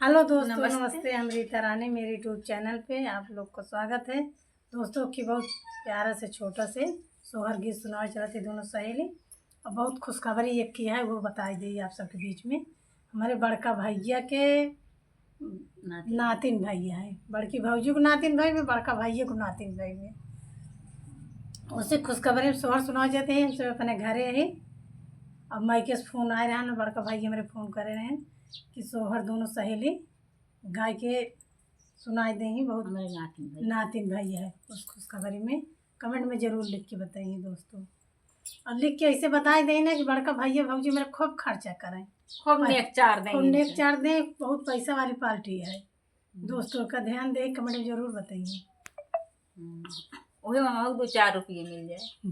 Hello दोस्तों, नमस्ते। हम रीता रानी, मेरे यूट्यूब चैनल पे आप लोग को स्वागत है। दोस्तों की बहुत प्यारा से छोटा से सोहर गीत सुनाए चलते दोनों सहेली और बहुत खुशखबरी एक की है, वो बताई दी आप सबके बीच में। हमारे बड़का भैया के नातिन भैया है, बड़की भौजी को नातिन भाई में, बड़का भैया को नातिन भाई में। उससे खुशखबरी सोहर सुनाए जाते हैं। हम सब अपने घरे है। अब माइके से फ़ोन आए रहा, बड़का भाई मेरे फ़ोन करे रहे हैं कि सोहर दोनों सहेली गाय के सुनाई देंगी। बहुत नातिन भाई है। उस खुशखबरी में कमेंट में ज़रूर लिख के बताइए दोस्तों, और लिख के ऐसे बताए दें ना कि बड़का भैया भौजी मेरा खूब खर्चा करें, खूब नेक चार दें। बहुत पैसा वाली पार्टी है दोस्तों, का ध्यान दें। कमेंट में ज़रूर बताइए। वही मामा 2-4 रुपये मिल जाए।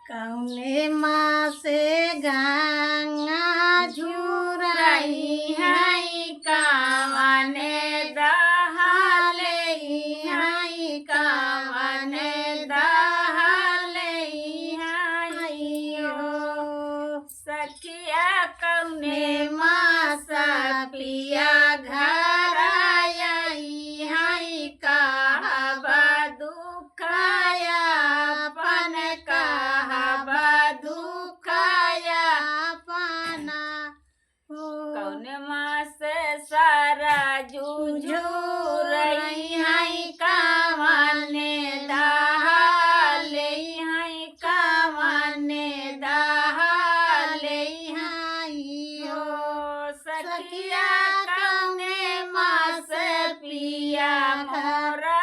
कौने माँ से गंगा झुराई है, कवने दहाले है, कवने दहाले है हो सखिया। कौने माँ सा पिया घर आई है, कहबा दुखाया अपन कौने माँ से सारा जूझू रही है, कवने दहाले है, कवने दहाले है हो सखिया। कौने माँ से पिया मोरा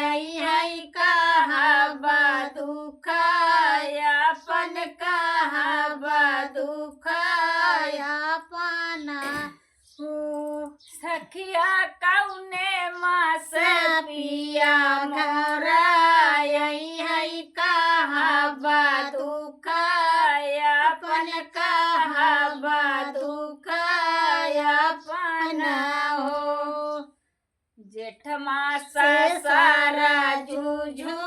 आई है, कहबा दुखाया अपन, कहबा दुखाया अपना हो सखिया। कौने माँ से पिया मोरा आई है, कहबा दुखाया अपन, कहबा दुखाया अपना हो। जेठ मासा सारा जूझू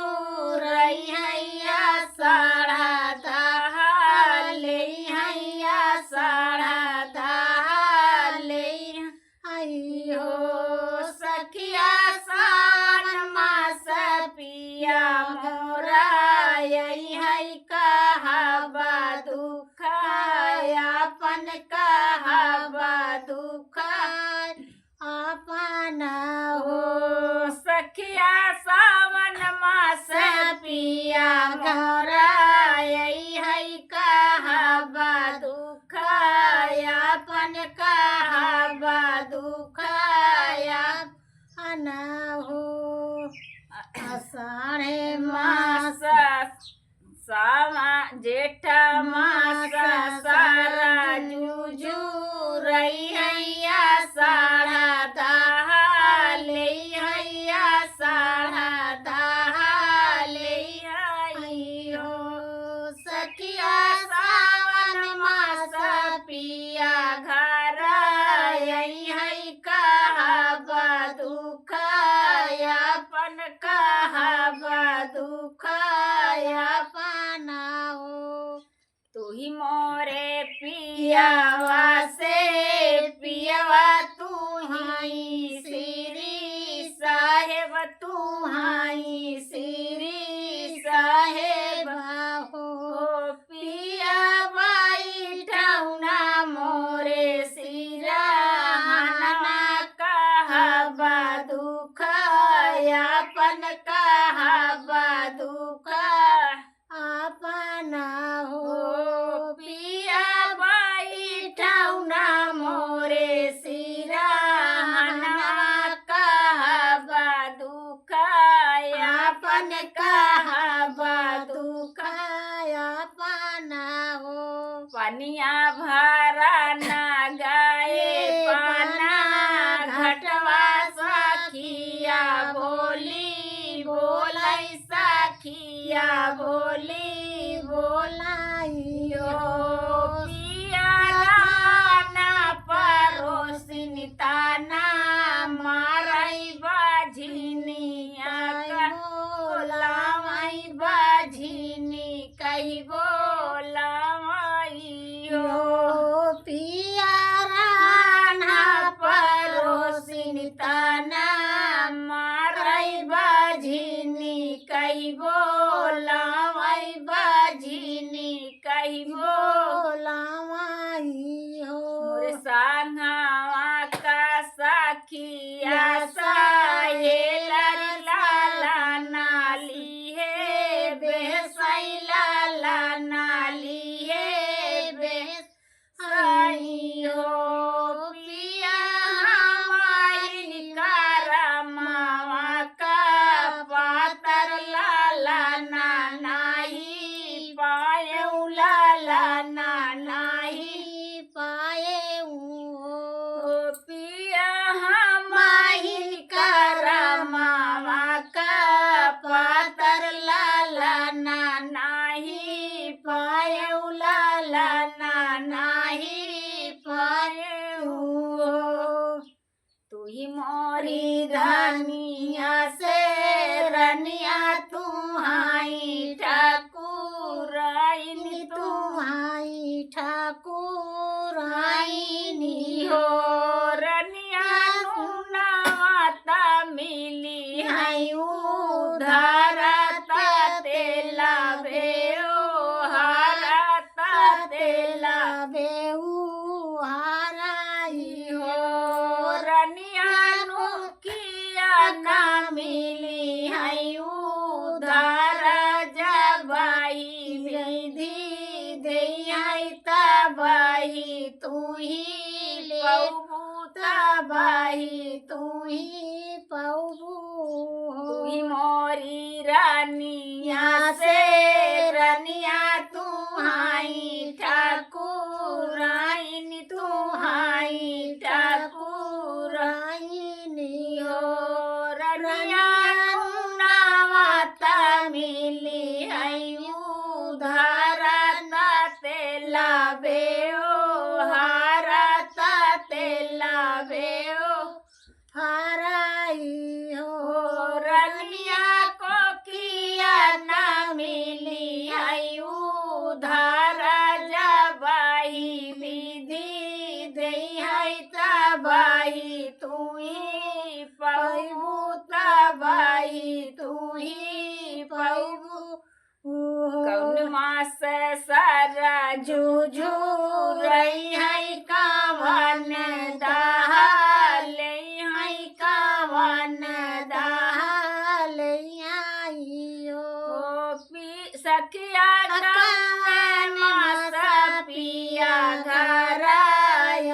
रही है, साढ़ा दहाले है, साढ़ा दहाले आई हो सखिया। सान मास पिया मोरा आई है, कहबा दुखाया अपन, कहबा दुखाया अपना हो सखिया। सावन मास पिया मोरा आई है, कहबा दुखाया अपन, कहबा दुखाया अपना हो। आषाढ़े मास सामा जेठ मास सारा जूझू रही है, साढ़ा दहाले है, साढ़ा दहाले आई हो सखिया। सावन मास पिया घर आई है, कहबा दुखाया अपन, कहबा दुखाया अपना हो। तू ही मोरे पियावा से पियावा तू हाई श्री साहेब, तू हाई श्री साहेब हो पियावा ठौना मोरे सिरहाना, कहबा दुखाया अपन, कहबा दुखाया अपना हो पिया बाई ठौना मोरे सिरहाना, कहबा दुखाया अपन, कहबा दुखाया अपना हो। पनिया भरा ना गाए पाना, घटवा सखिया बोली बोलाई, सखिया बोली बोलाई हो पिया गाना परोसिन ताना मारई बाझिनिया, बोलावई बाझिनी कही बोलावई हो ही ले पौबू तबाही तू ही पौबू तू ही मोरी रानिया यहाँ से से रनिया रनिया तू तू हाई हाई ठाकुराइन तू हाई ठाकुराइनी हो रनिया नावाता मिली है उधारता तेला बेओ हारता तेला बेओ हराई हो रनिया को किया ना मिली है उधार जबाही विधि दे है तबाही तू ही पौबू तबाही तू ही पौबू कौन मास सारा जूझू रही है कावन दहाले है कावन सखिया कावन मासा पिया घर आई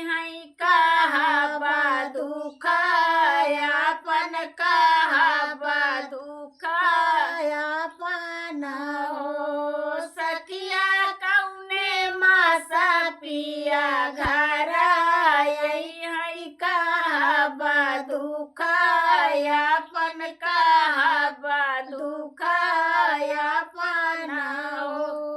है कहाबा दुखाया पन कहाबा दुखाया हो सखिया कौने मासा पिया घर आई है कहाबा दुखाया पन का